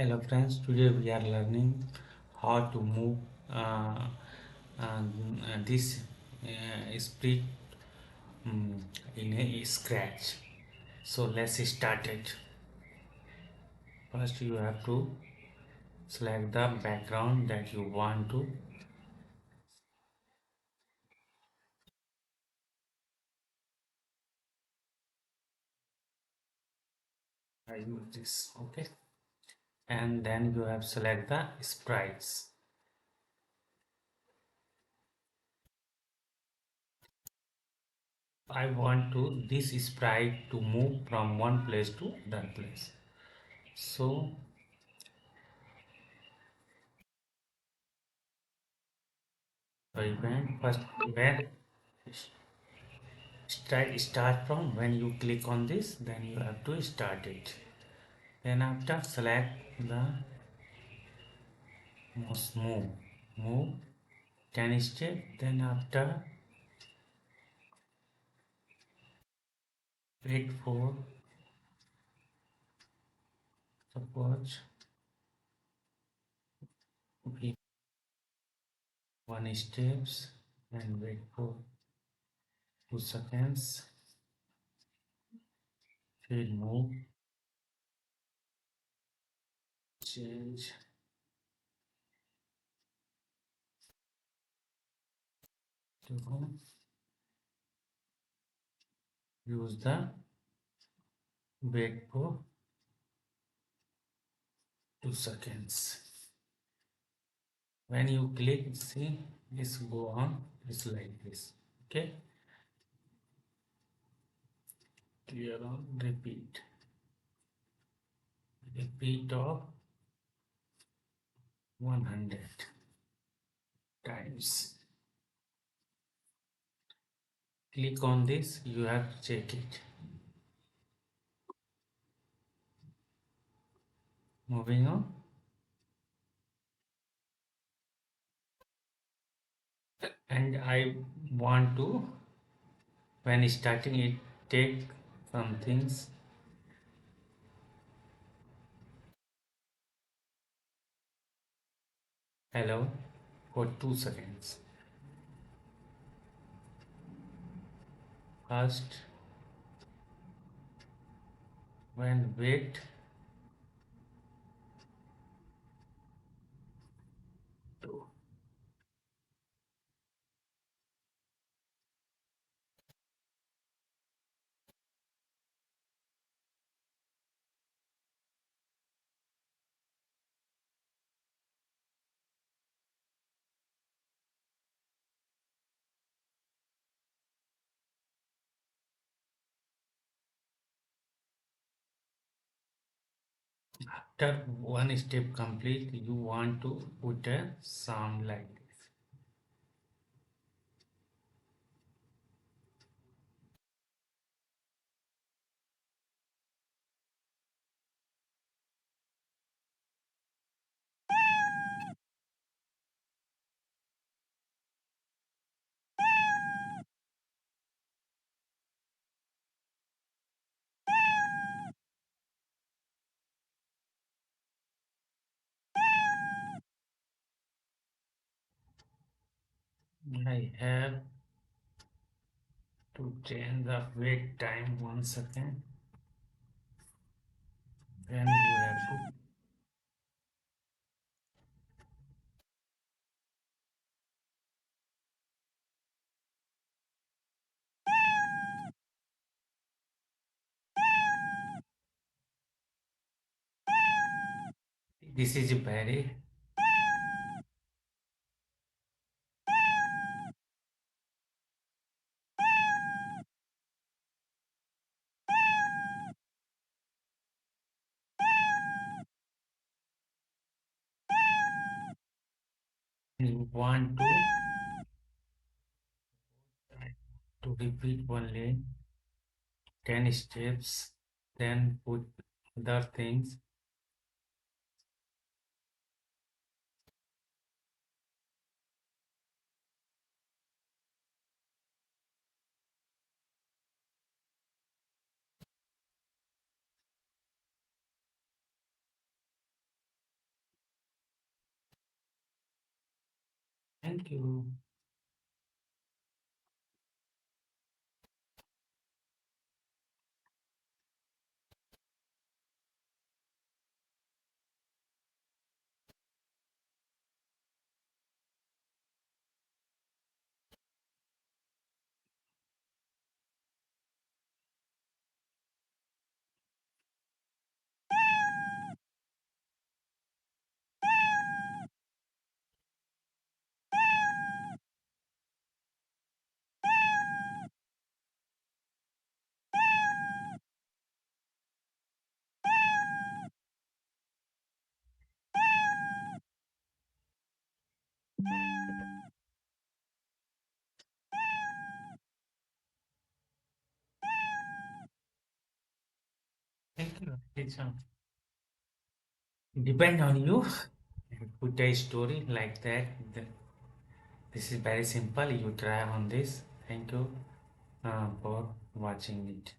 Hello friends, today we are learning how to move uh, this split in a scratch. So let's start it. First you have to select the background that you want to. I use this, okay? And then you have select the sprites. I want to this sprite to move from one place to that place. So event first where start from when you click on this, then you have to start it. Then after select the most move 10 step. Then after wait for suppose we one steps and wait for 2 seconds. Field move change to use the wait for 2 seconds. When you click, see this go on, it's like this, okay? Clear on repeat of 100 times. Click on this, you have to check it. Moving on, and I want to when starting it take some things. Hello for 2 seconds. First, when wait to after one step complete, you want to put a sound like this. I have to change the wait time 1 second. Then you have to this is very you want to repeat only 10 steps, then put other things. Thank you. Thank you. It's depend on you. Put a story like that. This is very simple. You try on this. Thank you for watching it.